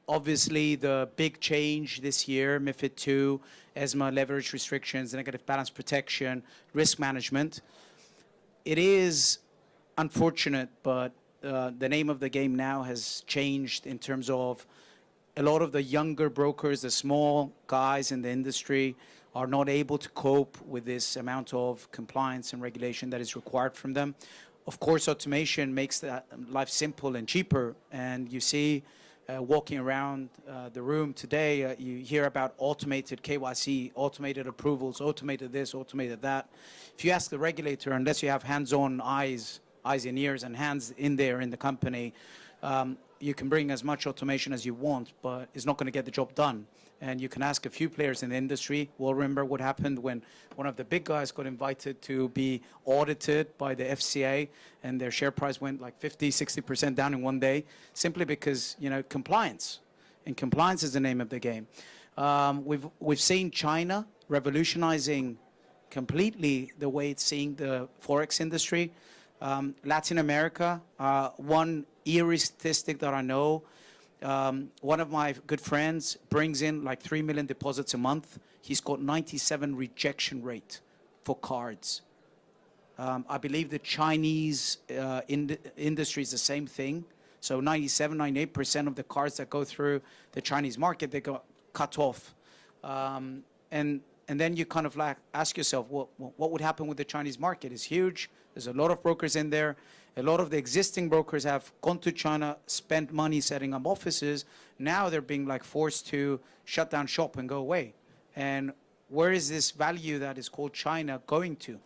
Obviously, the big change this year, MiFID II, ESMA, leverage restrictions, negative balance protection, risk management. It is unfortunate, but the name of the game now has changed in terms of a lot of the younger brokers, the small guys in the industry, are not able to cope with this amount of compliance and regulation that is required from them. Of course, automation makes that life simple and cheaper, and you see walking around the room today, you hear about automated KYC, automated approvals, automated this, automated that. If you ask the regulator, unless you have hands-on eyes and ears and hands in there in the company, you can bring as much automation as you want, but it's not going to get the job done. And you can ask a few players in the industry. We'll remember what happened when one of the big guys got invited to be audited by the FCA, and their share price went like 50, 60% down in one day, simply because, you know, compliance. And compliance is the name of the game. We've seen China revolutionizing completely the way it's seeing the Forex industry. Latin America, one eerie statistic that I know, one of my good friends brings in like 3 million deposits a month. He's got 97 rejection rate for cards. I believe the Chinese industry is the same thing. So 97, 98% of the cards that go through the Chinese market, they got cut off. And then you kind of like ask yourself, what would happen with the Chinese market? It's huge. There's a lot of brokers in there. A lot of the existing brokers have gone to China, spent money setting up offices. Now they're being like forced to shut down shop and go away. And where is this value that is called China going to?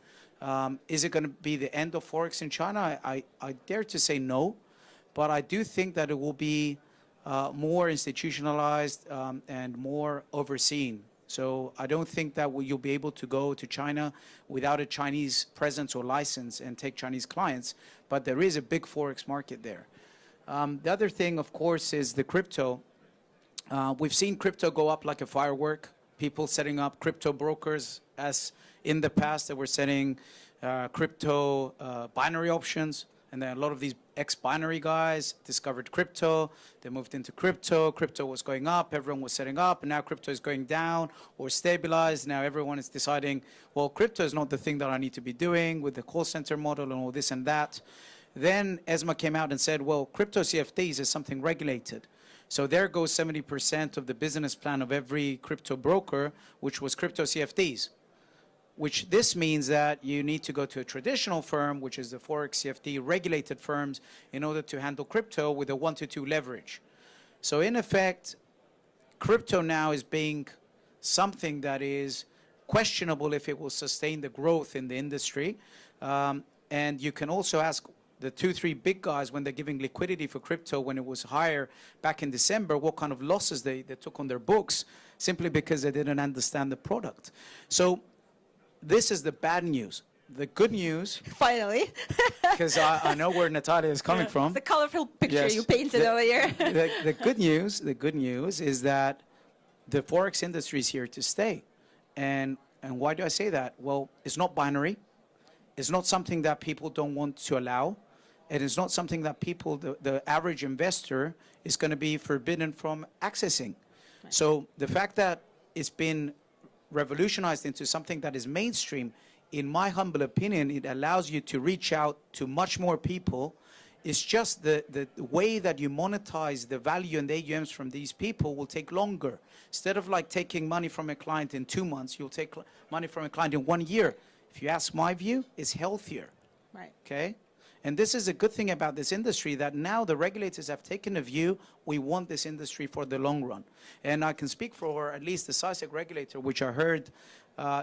Is it going to be the end of Forex in China? I dare to say no, but I do think that it will be more institutionalized and more overseen. So I don't think that you'll be able to go to China without a Chinese presence or license and take Chinese clients, but there is a big Forex market there. The other thing, of course, is the crypto. We've seen crypto go up like a firework. People setting up crypto brokers, as in the past they were setting crypto binary options. And then a lot of these ex-binary guys discovered crypto. They moved into crypto. Crypto was going up. Everyone was setting up. And now crypto is going down or stabilized. Now everyone is deciding, well, crypto is not the thing that I need to be doing with the call center model and all this and that. Then ESMA came out and said, well, crypto CFDs is something regulated. So there goes 70% of the business plan of every crypto broker, which was crypto CFDs. Which this means that you need to go to a traditional firm, which is the Forex CFD regulated firms, in order to handle crypto with a 1-to-2 leverage. So in effect, crypto now is being something that is questionable if it will sustain the growth in the industry. And you can also ask the 2-3 big guys, when they're giving liquidity for crypto when it was higher back in December, what kind of losses they took on their books, simply because they didn't understand the product. So this is the bad news. The good news, finally, because I know where Natallia is coming from. The colorful picture Yes. you painted over here. The good news is that the Forex industry is here to stay. And why do I say that? Well, it's not binary. It's not something that people don't want to allow. And it's not something that people, the average investor, is going to be forbidden from accessing. Right. So the fact that it's been revolutionized into something that is mainstream, in my humble opinion, it allows you to reach out to much more people. It's just the way that you monetize the value and the AUMs from these people will take longer. Instead of like taking money from a client in 2 months, you'll take money from a client in 1 year. If you ask my view, it's healthier. Right. Okay? And this is a good thing about this industry, that now the regulators have taken a view, we want this industry for the long run. And I can speak for at least the SISEC regulator, which I heard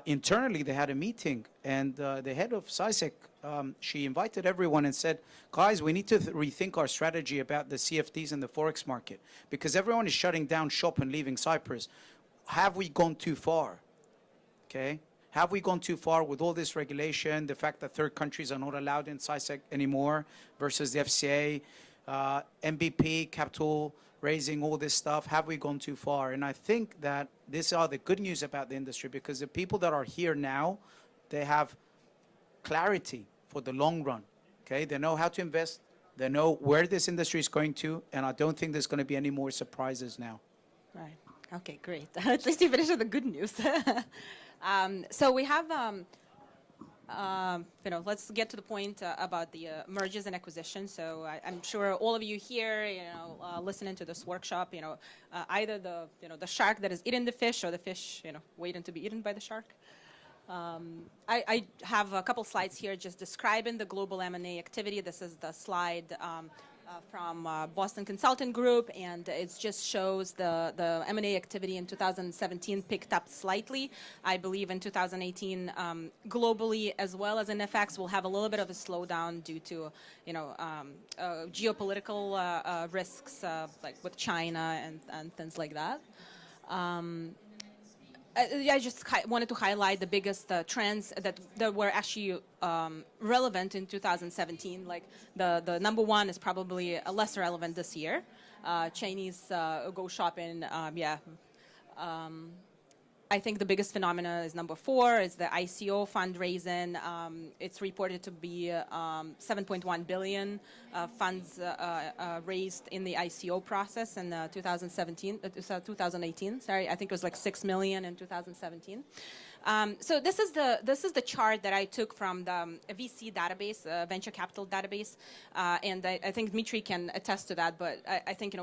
internally they had a meeting, and the head of SISEC, she invited everyone and said, guys, we need to rethink our strategy about the CFDs and the Forex market, because everyone is shutting down shop and leaving Cyprus. Have we gone too far? Okay? Have we gone too far with all this regulation, the fact that third countries are not allowed in SISEC anymore versus the FCA, MBP, capital raising, all this stuff? Have we gone too far? And I think that these are the good news about the industry, because the people that are here now, they have clarity for the long run. Okay? They know how to invest They know where this industry is going to, and I don't think there's going to be any more surprises now. Right. Okay, great. At least you finished with the good news. So we have, let's get to the point about the mergers and acquisitions. So I'm sure all of you here, listening to this workshop, either the shark that is eating the fish or the fish, waiting to be eaten by the shark. I have a couple slides here just describing the global M&A activity. This is the slide from Boston Consulting Group, and it just shows the M&A activity in 2017 picked up slightly. I believe in 2018, globally as well as in FX, we'll have a little bit of a slowdown due to, geopolitical risks like with China and things like that. I just wanted to highlight the biggest trends that were actually relevant in 2017. Like the number one is probably less relevant this year. Chinese go shopping, I think the biggest phenomena is number 4, is the ICO fundraising. It's reported to be 7.1 billion funds raised in the ICO process in 2018. Sorry, I think it was like 6 million in 2017. So this is the chart that I took from the VC database, venture capital database, and I think Dmitry can attest to that. But I think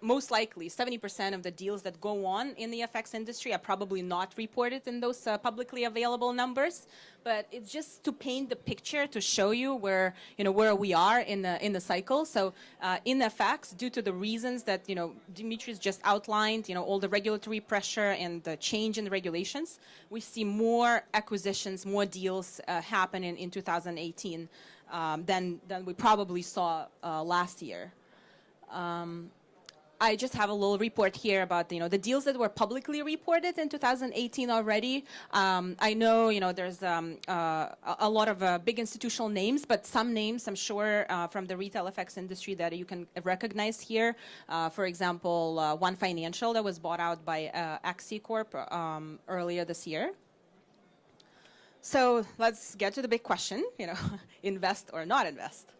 most likely 70% of the deals that go on in the FX industry are probably not reported in those publicly available numbers. But it's just to paint the picture to show you where we are in the cycle. So in FX, due to the reasons that Demetris just outlined, all the regulatory pressure and the change in the regulations, we see more acquisitions, more deals happening in 2018 than we probably saw last year. I just have a little report here about the deals that were publicly reported in 2018 already. I know there's a lot of big institutional names, but some names I'm sure from the retail FX industry that you can recognize here. For example, One Financial that was bought out by Axie Corp earlier this year. So let's get to the big question: invest or not invest?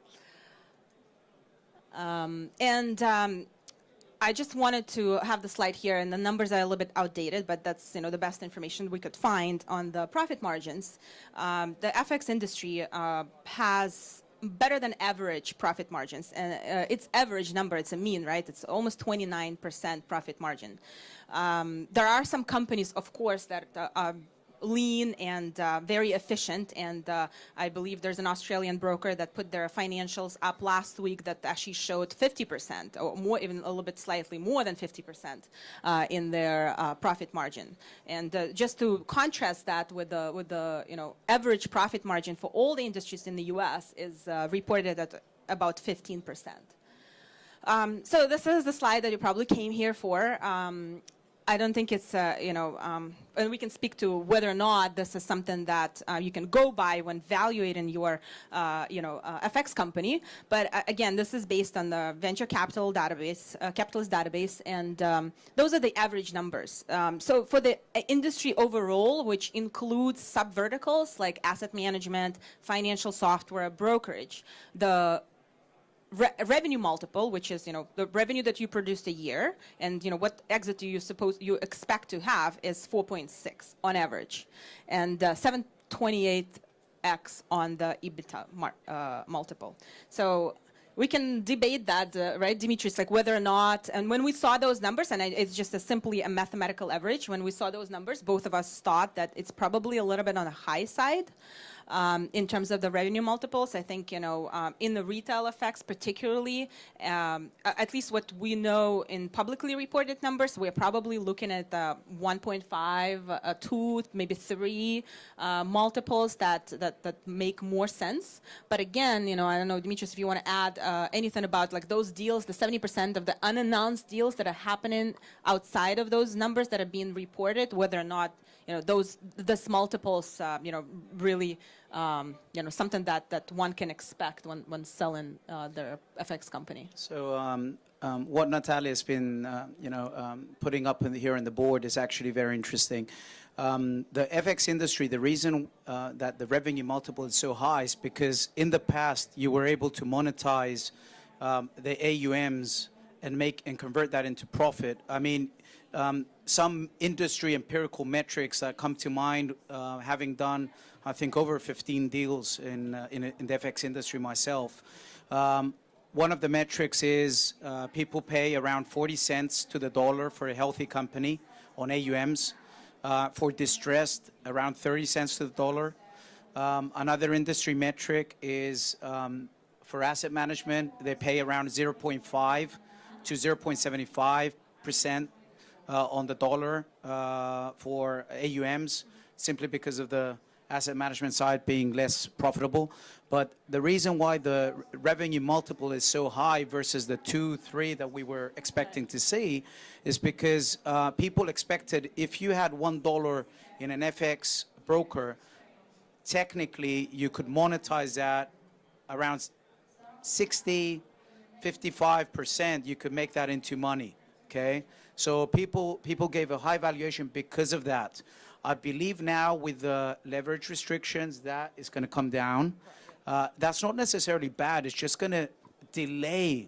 I just wanted to have the slide here, and the numbers are a little bit outdated, but that's the best information we could find on the profit margins. The FX industry has better than average profit margins, and its average number, it's a mean, right? It's almost 29% profit margin. There are some companies, of course, that are lean and very efficient, and I believe there's an Australian broker that put their financials up last week that actually showed 50% or more, even a little bit slightly more than 50% in their profit margin. And just to contrast that with the average profit margin for all the industries in the U.S. is reported at about 15%. So this is the slide that you probably came here for. I don't think it's, and we can speak to whether or not this is something that you can go by when evaluating your, FX company. But again, this is based on the venture capital database, capitalist database, and those are the average numbers. So for the industry overall, which includes sub-verticals like asset management, financial software, brokerage, the revenue multiple, which is the revenue that you produced a year, and what exit do you expect to have, is 4.6 on average, and 728x on the EBITDA multiple. So we can debate that, right, Demetris, like whether or not, and when we saw those numbers, and it's just simply a mathematical average, when we saw those numbers, both of us thought that it's probably a little bit on the high side. In terms of the revenue multiples, I think, in the retail effects particularly, at least what we know in publicly reported numbers, we're probably looking at 1.5, 2, maybe 3 multiples that make more sense. But again, I don't know, Demetris, if you want to add anything about like those deals, the 70% of the unannounced deals that are happening outside of those numbers that are being reported, whether or not this multiples, really, something that one can expect when selling their FX company. So what Natallia has been, putting up here on the board is actually very interesting. The FX industry, the reason that the revenue multiple is so high is because in the past you were able to monetize the AUMs and convert that into profit. I mean, some industry empirical metrics that come to mind, having done, I think, over 15 deals in the FX industry myself. One of the metrics is people pay around 40 cents to the dollar for a healthy company on AUMs. For distressed, around 30 cents to the dollar. Another industry metric is for asset management, they pay around 0.5 to 0.75% on the dollar for AUMs, simply because of the asset management side being less profitable. But the reason why the revenue multiple is so high versus the 2, 3 that we were expecting to see is because people expected if you had $1 in an FX broker, technically you could monetize that around 60, 55%, you could make that into money, okay? So people gave a high valuation because of that. I believe now with the leverage restrictions, that is going to come down. That's not necessarily bad. It's just going to delay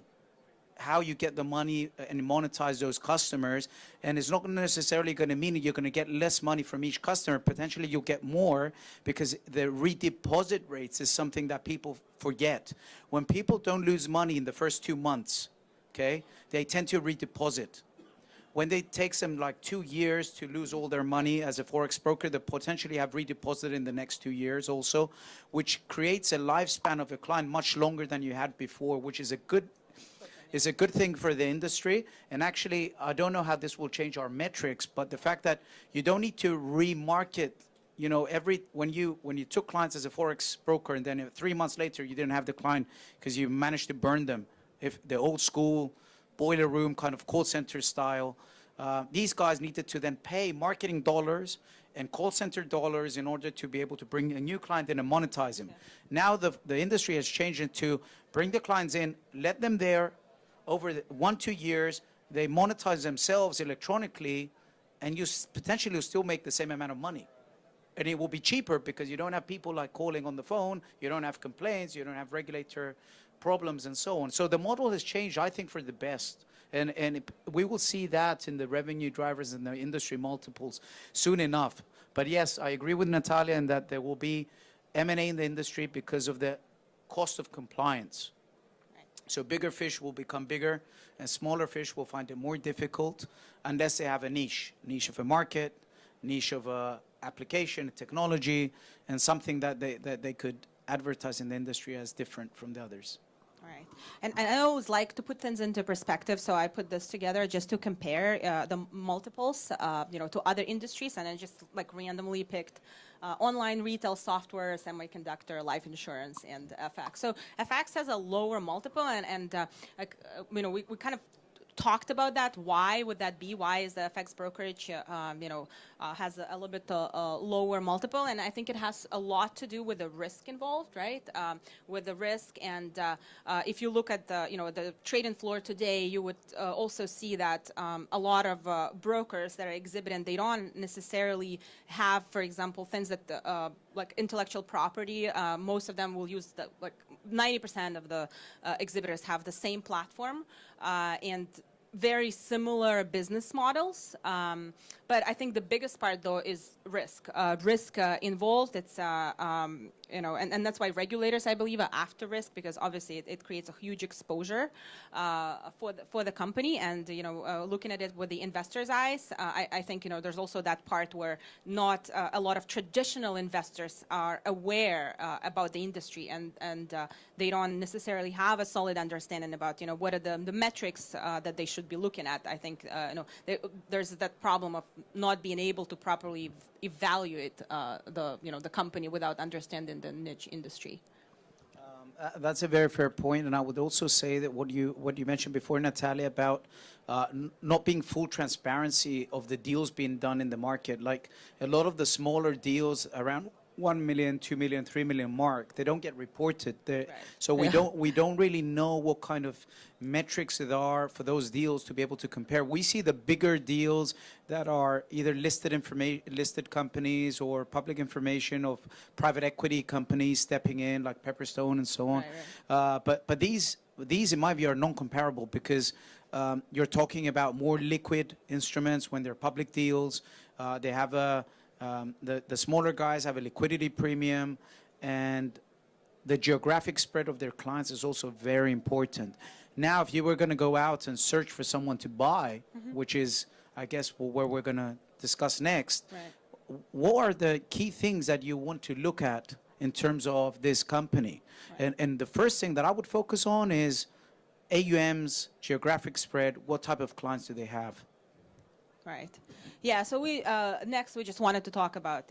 how you get the money and monetize those customers. And it's not necessarily going to mean that you're going to get less money from each customer. Potentially you'll get more because the redeposit rates is something that people forget. When people don't lose money in the first 2 months, okay, they tend to redeposit. When it takes them like 2 years to lose all their money as a Forex broker, they potentially have redeposited in the next 2 years also, which creates a lifespan of a client much longer than you had before, which is a good thing for the industry. And actually, I don't know how this will change our metrics, but the fact that you don't need to remarket, you know, when you took clients as a Forex broker and then 3 months later you didn't have the client because you managed to burn them, if the old school boiler room kind of call center style. These guys needed to then pay marketing dollars and call center dollars in order to be able to bring a new client in and monetize him. Now the industry has changed into bring the clients in, let them there over 1-2 years, they monetize themselves electronically, and you potentially will still make the same amount of money. And it will be cheaper because you don't have people like calling on the phone, you don't have complaints, you don't have regulator problems and so on. So the model has changed, I think, for the best. And we will see that in the revenue drivers and the industry multiples soon enough. But yes, I agree with Natallia in that there will be M&A in the industry because of the cost of compliance. So bigger fish will become bigger, and smaller fish will find it more difficult unless they have a niche of a market, niche of a application, a technology, and something that they could advertise in the industry as different from the others. Right. And I always like to put things into perspective, so I put this together just to compare the multiples, to other industries, and I just like randomly picked online retail software, semiconductor, life insurance, and FX. So FX has a lower multiple, and we kind of talked about that. Why would that be? Why is the FX brokerage, has a little bit lower multiple? And I think it has a lot to do with the risk involved, right? With the risk, and if you look at the trading floor today, you would also see that a lot of brokers that are exhibiting, they don't necessarily have, for example, things that like intellectual property. Most of them will use 90% of the exhibitors have the same platform and very similar business models. But I think the biggest part, though, is risk. Risk involved. It's and that's why regulators, I believe, are after risk, because obviously it creates a huge exposure for the company. And looking at it with the investor's eyes, I think there's also that part where not a lot of traditional investors are aware about the industry, and they don't necessarily have a solid understanding about what are the metrics that they should be looking at. I think there's that problem of not being able to properly evaluate the company without understanding the niche industry. That's a very fair point, and I would also say that what you mentioned before, Natallia, about not being full transparency of the deals being done in the market. Like a lot of the smaller deals around 1 million, 2 million, 3 million mark, they don't get reported. Right. So we don't really know what kind of metrics there are for those deals to be able to compare. We see the bigger deals that are either listed companies or public information of private equity companies stepping in, like Pepperstone and so on. Right. But these, in my view, are non-comparable because you're talking about more liquid instruments when they're public deals. They have the smaller guys have a liquidity premium, and the geographic spread of their clients is also very important. Now, if you were going to go out and search for someone to buy, which is, I guess, where we're going to discuss next, Right. what are the key things that you want to look at in terms of this company? Right. And the first thing that I would focus on is AUM's geographic spread. What type of clients do they have? Right. Yeah, so we next we just wanted to talk about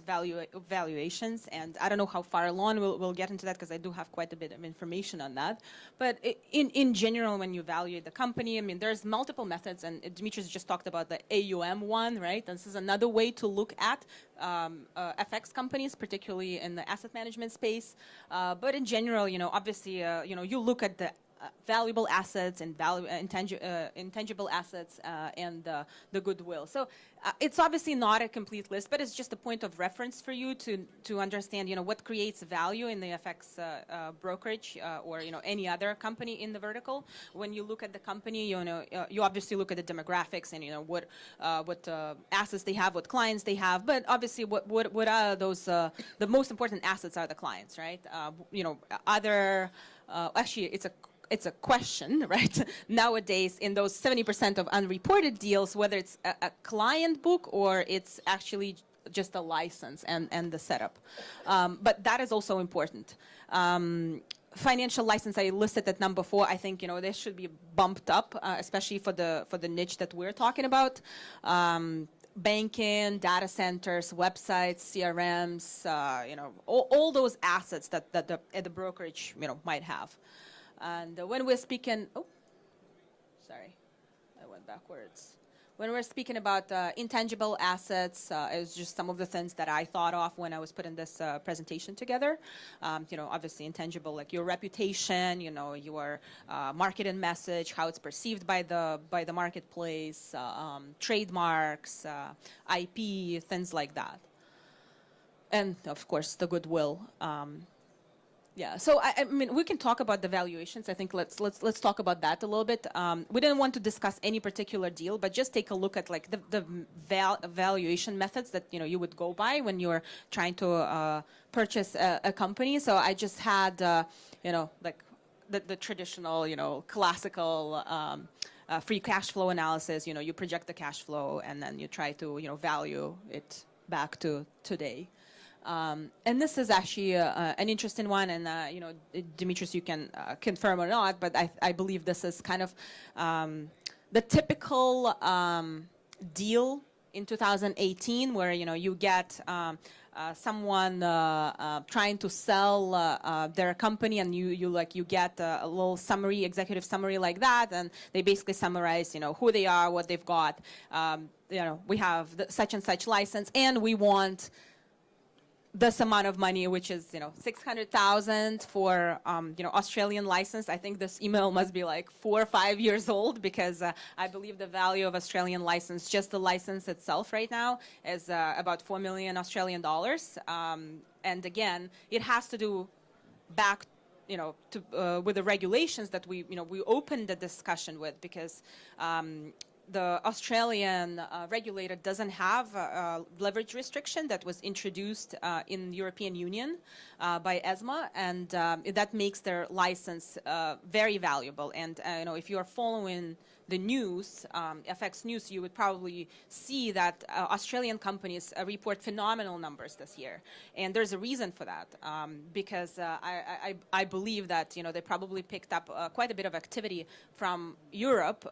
valuations, and I don't know how far along we'll get into that because I do have quite a bit of information on that. But in general, when you evaluate the company, I mean, there's multiple methods, and Demetris just talked about the AUM one, right? This is another way to look at FX companies, particularly in the asset management space. But in general, you know, obviously, you know, you look at the valuable assets and intangible assets and the goodwill. So it's obviously not a complete list, but it's just a point of reference for you to understand, you know, what creates value in the FX brokerage or, you know, any other company in the vertical. When you look at the company, you know, you obviously look at the demographics and, you know, what assets they have, what clients they have, but obviously what are those, the most important assets are the clients, right? You know, actually it's a question, right? Nowadays, in those 70% of unreported deals, whether it's a client book or it's actually just a license and the setup. But that is also important. Financial license, I listed at number 4. I think, you know, this should be bumped up, especially for the niche that we're talking about. Banking, data centers, websites, CRMs, you know, all those assets that the brokerage, you know, might have. And when we're speaking, sorry, I went backwards. When we're speaking about intangible assets, it was just some of the things that I thought of when I was putting this presentation together. You know, obviously intangible, like your reputation, you know, your marketing message, how it's perceived by the marketplace, trademarks, IP, things like that, and of course the goodwill. Yeah, so I mean, we can talk about the valuations. I think let's talk about that a little bit. We didn't want to discuss any particular deal, but just take a look at like the valuation methods that, you know, you would go by when you're trying to purchase a company. So I just had you know, like the traditional, you know, classical free cash flow analysis. You know, you project the cash flow and then you try to, you know, value it back to today. And this is actually an interesting one, and you know, Demetris, you can confirm or not, but I believe this is kind of the typical deal in 2018, where, you know, you get someone trying to sell their company, and you get a little summary, executive summary like that, and they basically summarize, you know, who they are, what they've got. You know, we have such and such license, and we want this amount of money, which is, you know, 600,000 for, you know, Australian license. I think this email must be like 4 or 5 years old, because I believe the value of Australian license, just the license itself right now, is about 4 million Australian dollars. And again, it has to do back, you know, to, with the regulations that we opened the discussion with, because the Australian regulator doesn't have a leverage restriction that was introduced in the European Union by ESMA, and that makes their license very valuable. And you know, if you are following the news, FX news, you would probably see that Australian companies report phenomenal numbers this year, and there's a reason for that, because I believe that, you know, they probably picked up quite a bit of activity from Europe,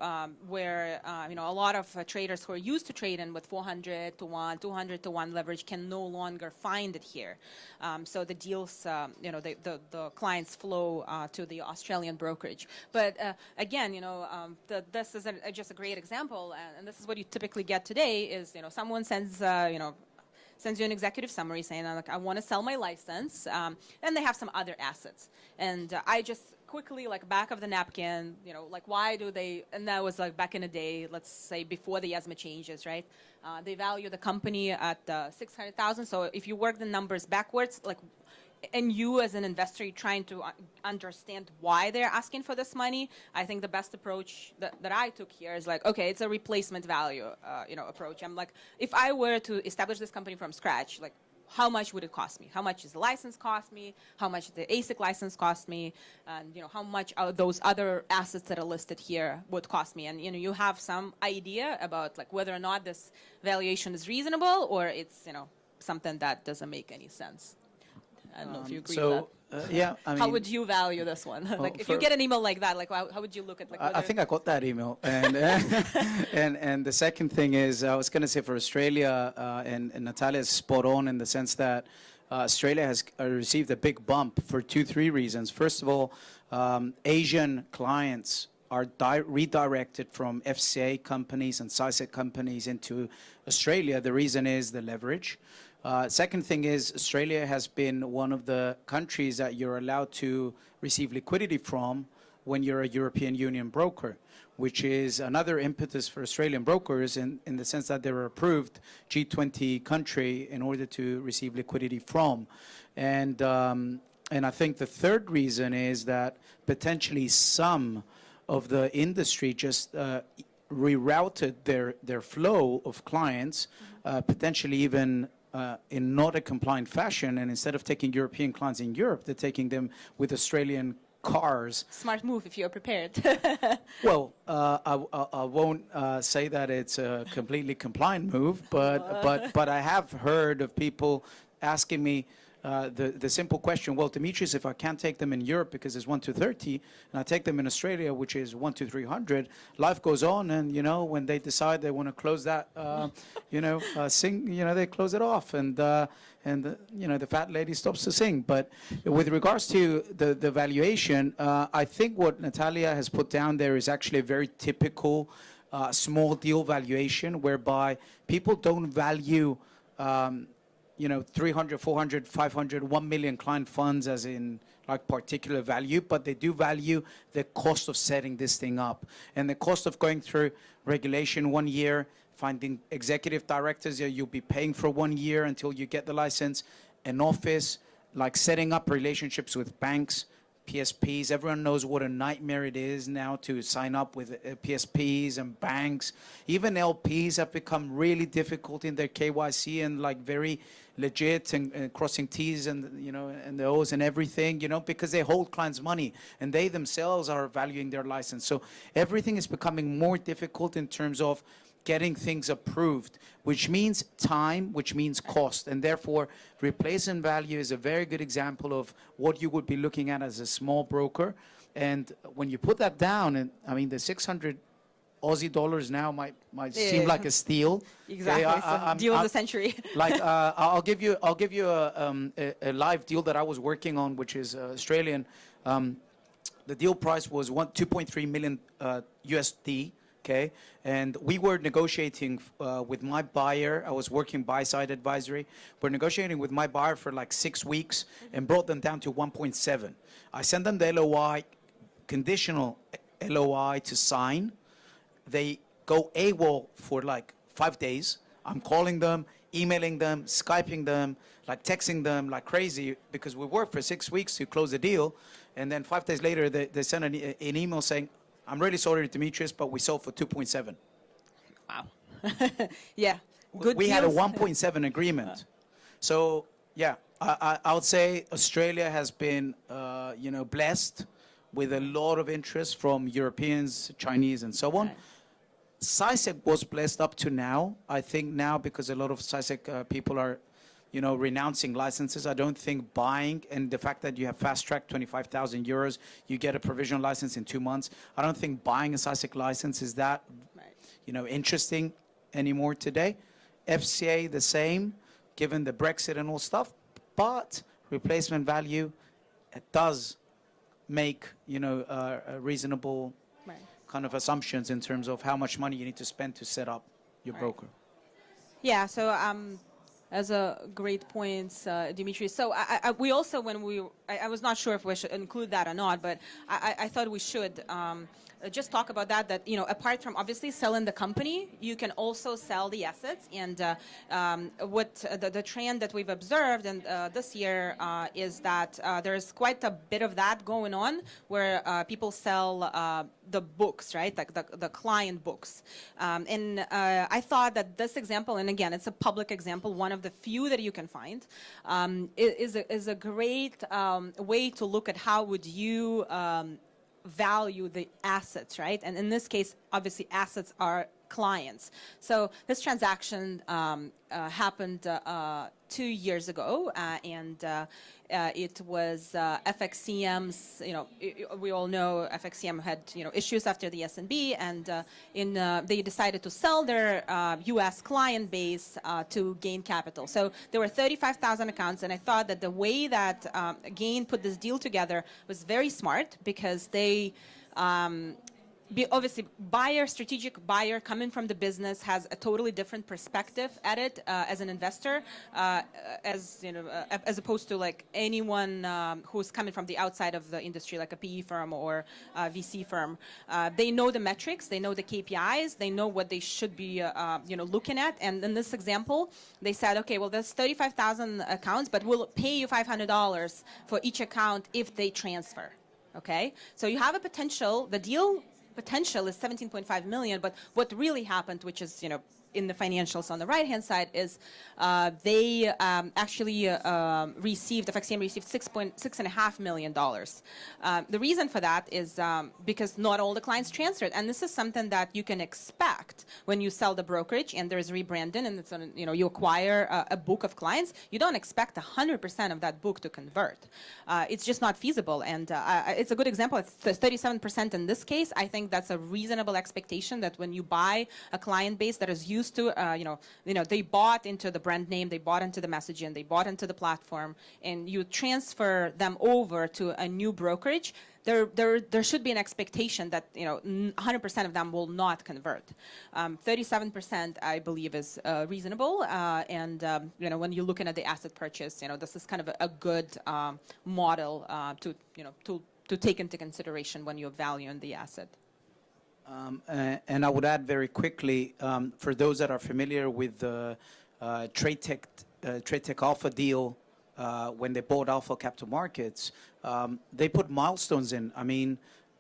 where you know, a lot of traders who are used to trading with 400 to 1, 200 to 1 leverage can no longer find it here. So the deals, you know, the clients flow to the Australian brokerage. But again, you know, this is just a great example, and this is what you typically get today is, you know, someone sends, you know, sends you an executive summary saying, like, I want to sell my license, and they have some other assets. And I just quickly, like, back of the napkin, you know, like, why do they, and that was like back in the day, let's say before the ESMA changes, right? They value the company at 600,000. So if you work the numbers backwards, like, and you as an investor, you're trying to understand why they're asking for this money, I think the best approach that I took here is like, okay, it's a replacement value, you know, approach. I'm like, if I were to establish this company from scratch, like, how much would it cost me? How much does the license cost me? How much the ASIC license cost me? And, you know, how much are those other assets that are listed here would cost me? And, you know, you have some idea about, like, whether or not this valuation is reasonable or it's, you know, something that doesn't make any sense. I don't know if you agree with that. Yeah, I mean, how would you value this one? Like, if you get an email like that, like, how would you look at, like, I think I got that email. And and the second thing is, I was going to say for Australia, and Natallia is spot on in the sense that Australia has received a big bump for 2-3 reasons. First of all, Asian clients are redirected from FCA companies and SISEC companies into Australia. The reason is the leverage. Second thing is, Australia has been one of the countries that you're allowed to receive liquidity from when you're a European Union broker, which is another impetus for Australian brokers in the sense that they're approved G20 country in order to receive liquidity from. And I think the third reason is that potentially some of the industry just rerouted their flow of clients, potentially even in not a compliant fashion, and instead of taking European clients in Europe, they're taking them with Australian cars. Smart move if you're prepared. Well, I won't say that it's a completely compliant move, but I have heard of people asking me the simple question, well, Demetris, if I can't take them in Europe because it's 1 to 30, and I take them in Australia, which is 1 to 300, life goes on, and, you know, when they decide they want to close that, they close it off, and the fat lady stops to sing. But with regards to the valuation, I think what Natallia has put down there is actually a very typical small deal valuation, whereby people don't value 300, 400, 500, 1 million client funds as in like particular value, but they do value the cost of setting this thing up and the cost of going through regulation 1 year, finding executive directors that you'll be paying for 1 year until you get the license, an office, like setting up relationships with banks, PSPs. Everyone knows what a nightmare it is now to sign up with PSPs and banks. Even LPs have become really difficult in their KYC and like very legit and crossing T's and and the O's and everything, because they hold clients' money and they themselves are valuing their license. So everything is becoming more difficult in terms of getting things approved, which means time, which means cost. And therefore, replacement value is a very good example of what you would be looking at as a small broker. And when you put that down, and I mean, the 600 Aussie dollars now might seem like a steal. Exactly, Okay, deal of the century. Like I'll give you a live deal that I was working on, which is Australian. The deal price was 2.3 million USD. Okay, and we were negotiating with my buyer. I was working buy-side advisory. We're negotiating with my buyer for like 6 weeks and brought them down to 1.7. I sent them the LOI, conditional LOI to sign. They go AWOL for like 5 days. I'm calling them, emailing them, Skyping them, like texting them like crazy because we worked for 6 weeks to close the deal. And then 5 days later, they sent an email saying, I'm really sorry, Demetris, but we sold for 2.7. Wow. Yeah. Good we had a deals. 1.7 agreement. So, yeah, I would say Australia has been, blessed with a lot of interest from Europeans, Chinese, and so on. Right. SISEC was blessed up to now. I think now because a lot of SISEC people are, renouncing licenses. I don't think buying and the fact that you have fast track 25,000 euros, you get a provisional license in 2 months. I don't think buying a SISEC license is that, interesting anymore today. FCA the same, given the Brexit and all stuff. But replacement value does make, a reasonable kind of assumptions in terms of how much money you need to spend to set up your broker. Yeah. So. As a great points, Demetris. So we also, I was not sure if we should include that or not, but I thought we should just talk about that, apart from obviously selling the company, you can also sell the assets. And what the trend that we've observed and this year is that there's quite a bit of that going on, where people sell the books, right, like the client books. And I thought that this example, and again, it's a public example, one of the few that you can find, is a great way to look at how would you value the assets, right? And in this case, obviously, assets are clients. So this transaction happened 2 years ago, and it was FXCM's. We all know FXCM had issues after the S&B, and they decided to sell their U.S. client base to gain capital. So there were 35,000 accounts, and I thought that the way that Gain put this deal together was very smart, because they. Obviously, strategic buyer coming from the business has a totally different perspective at it as an investor, as opposed to like anyone who's coming from the outside of the industry, like a PE firm or a VC firm. They know the metrics, they know the KPIs, they know what they should be, looking at. And in this example, they said, okay, well, there's 35,000 accounts, but we'll pay you $500 for each account if they transfer. Okay, so you have a potential. The deal potential is 17.5 million, but what really happened, which is in the financials on the right-hand side, is they actually received, FXCM received $6.5 million. The reason for that is because not all the clients transferred, and this is something that you can expect when you sell the brokerage and there's rebranding, and it's you acquire a book of clients. You don't expect 100% of that book to convert. It's just not feasible, and it's a good example. It's 37% in this case. I think that's a reasonable expectation, that when you buy a client base that is used to, they bought into the brand name, they bought into the messaging, they bought into the platform, and you transfer them over to a new brokerage, there should be an expectation that 100% of them will not convert. 37%, I believe, is reasonable, and when you're looking at the asset purchase, this is kind of a good model to take into consideration when you're valuing the asset. And I would add very quickly, for those that are familiar with the Trade Tech Alpha deal, when they bought Alpha Capital Markets, they put milestones in. I mean,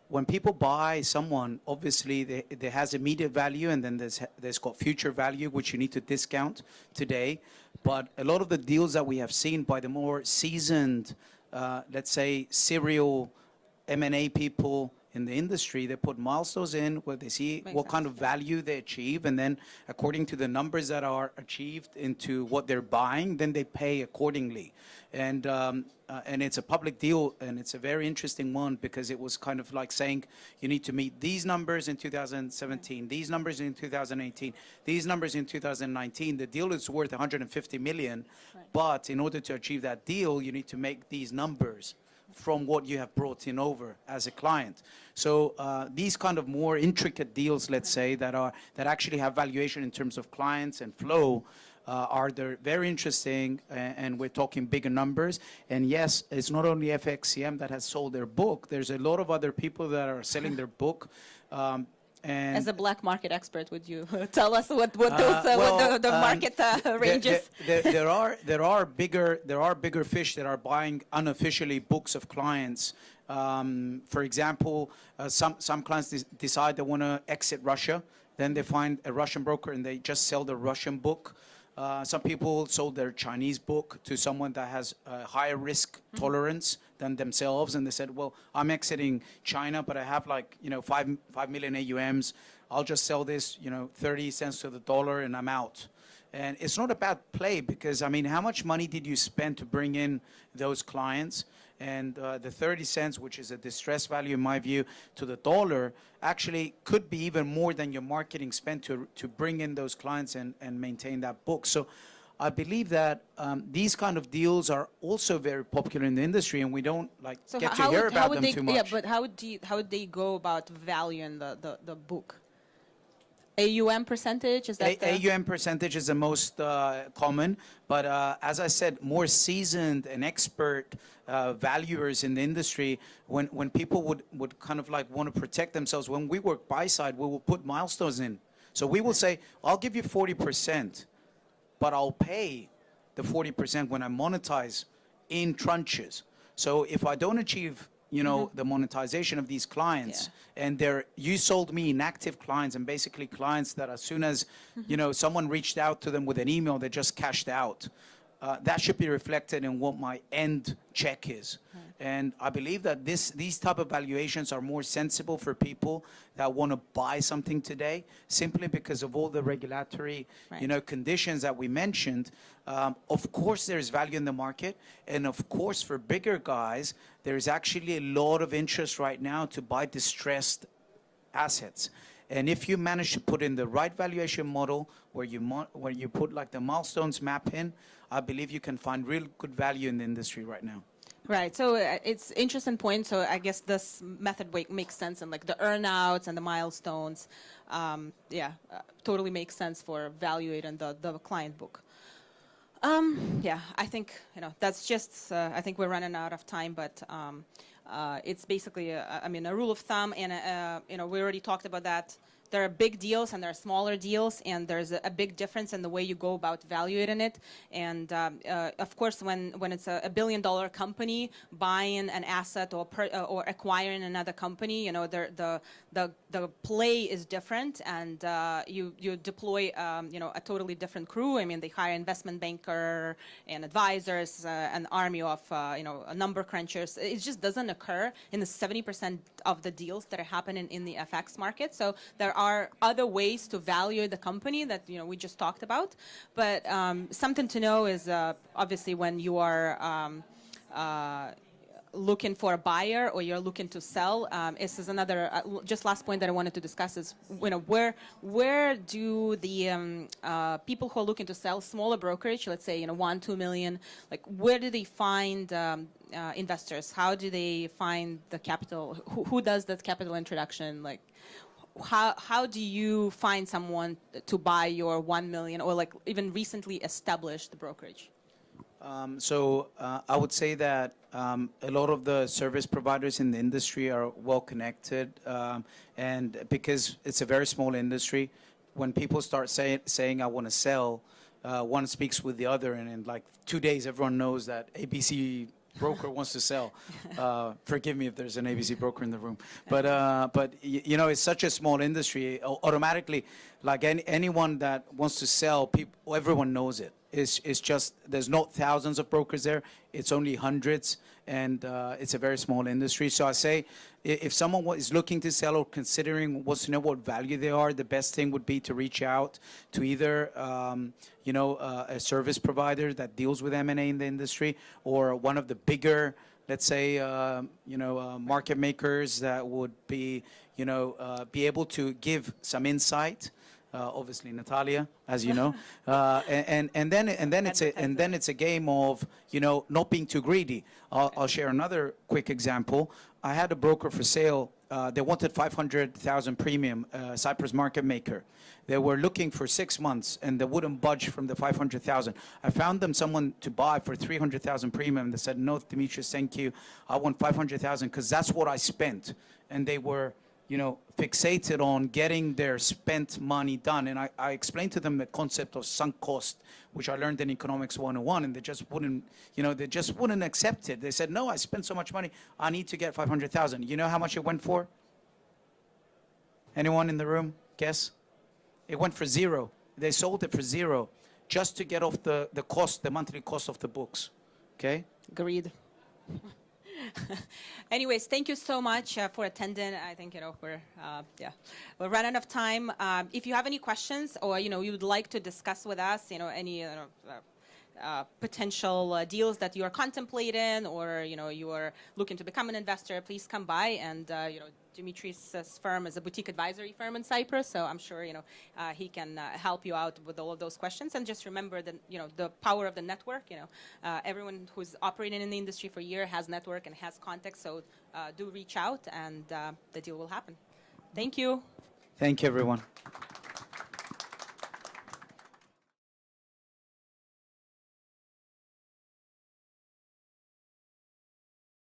when people buy someone, obviously there has immediate value, and then there's got future value, which you need to discount today. But a lot of the deals that we have seen by the more seasoned, let's say, serial M&A people in the industry, they put milestones in where they see what kind of value they achieve, and then according to the numbers that are achieved into what they're buying, then they pay accordingly. And it's a public deal, and it's a very interesting one, because it was kind of like saying you need to meet these numbers in 2017, these numbers in 2018, these numbers in 2019. The deal is worth 150 million, but in order to achieve that deal, you need to make these numbers from what you have brought in over as a client. So these kind of more intricate deals, let's say, that actually have valuation in terms of clients and flow, are very interesting, and we're talking bigger numbers. And yes, it's not only FXCM that has sold their book. There's a lot of other people that are selling their book. And as a black market expert, would you tell us what the market ranges? There are bigger fish that are buying unofficially books of clients. For example, some clients decide they want to exit Russia. Then they find a Russian broker and they just sell the Russian book. Some people sold their Chinese book to someone that has a higher risk tolerance than themselves, and they said, well, I'm exiting China, but I have 5 million AUMs. I'll just sell this 30 cents to the dollar and I'm out. And it's not a bad play, because I mean, how much money did you spend to bring in those clients? And the 30 cents, which is a distress value in my view, to the dollar, actually could be even more than your marketing spent to bring in those clients and maintain that book. So I believe that these kind of deals are also very popular in the industry, and we don't get to hear about them too much. Yeah, but how would they go about valuing the book? AUM percentage, is that AUM percentage is the most common, but as I said, more seasoned and expert valuers in the industry, when people would kind of like want to protect themselves, when we work buy side, we will put milestones in. So we will say, I'll give you 40%, but I'll pay the 40% when I monetize in tranches. So if I don't achieve the monetization of these clients, and you sold me inactive clients, and basically clients that as soon as someone reached out to them with an email, they just cashed out. That should be reflected in what my end check is. And I believe that these type of valuations are more sensible for people that want to buy something today, simply because of all the regulatory conditions that we mentioned. Of course, there's value in the market. And of course, for bigger guys, there's actually a lot of interest right now to buy distressed assets. And if you manage to put in the right valuation model where you put like the milestones map in, I believe you can find real good value in the industry right now. Right. So it's interesting point. So I guess this method makes sense, and like the earnouts and the milestones, totally makes sense for evaluating the client book. I think that's just. I think we're running out of time, but it's basically a rule of thumb, and we already talked about that. There are big deals and there are smaller deals, and there's a big difference in the way you go about evaluating it. And of course, when it's a $1 billion company buying an asset or acquiring another company, the play is different, and you deploy a totally different crew. I mean, they hire investment banker and advisors, an army of number crunchers. It just doesn't occur in the 70% of the deals that are happening in the FX market. So there are other ways to value the company that we just talked about, but something to know is obviously when you are looking for a buyer or you're looking to sell. This is another just last point that I wanted to discuss is where do the people who are looking to sell, smaller brokerage, let's say 1-2 million, like where do they find investors? How do they find the capital? Who does that capital introduction? Like how do you find someone to buy your 1 million or like even recently established brokerage? I would say that a lot of the service providers in the industry are well connected, and because it's a very small industry, when people start saying I want to sell, one speaks with the other, and in like 2 days, everyone knows that ABC broker wants to sell. Forgive me if there's an ABC broker in the room, but it's such a small industry. Automatically, like anyone that wants to sell, everyone knows it. It's just there's not thousands of brokers there. It's only hundreds, and it's a very small industry. So I say, if someone is looking to sell or considering wants to know what value they are, the best thing would be to reach out to either a service provider that deals with M&A in the industry, or one of the bigger, let's say, market makers that would be able to give some insight. Obviously Natallia, as you know, and then it's a game of not being too greedy. I'll share another quick example. I had a broker for sale. They wanted 500,000 premium, Cyprus market maker. They were looking for 6 months, and they wouldn't budge from the 500,000. I found them someone to buy for 300,000 premium. They said, no, Demetris, thank you. I want 500,000 because that's what I spent. And they were fixated on getting their spent money done. And I explained to them the concept of sunk cost, which I learned in Economics 101, and they just wouldn't accept it. They said, no, I spent so much money, I need to get 500,000. You know how much it went for? Anyone in the room? Guess? It went for zero. They sold it for zero, just to get off the monthly cost of the books. Okay? Agreed. Anyways, thank you so much for attending. I think we're running out of time. If you have any questions or you would like to discuss with us, any potential deals that you are contemplating, or you are looking to become an investor, please come by. And Demetris' firm is a boutique advisory firm in Cyprus, so I'm sure he can help you out with all of those questions. And just remember that the power of the network. Everyone who's operating in the industry for a year has network and has contacts. So do reach out, and the deal will happen. Thank you. Thank you, everyone.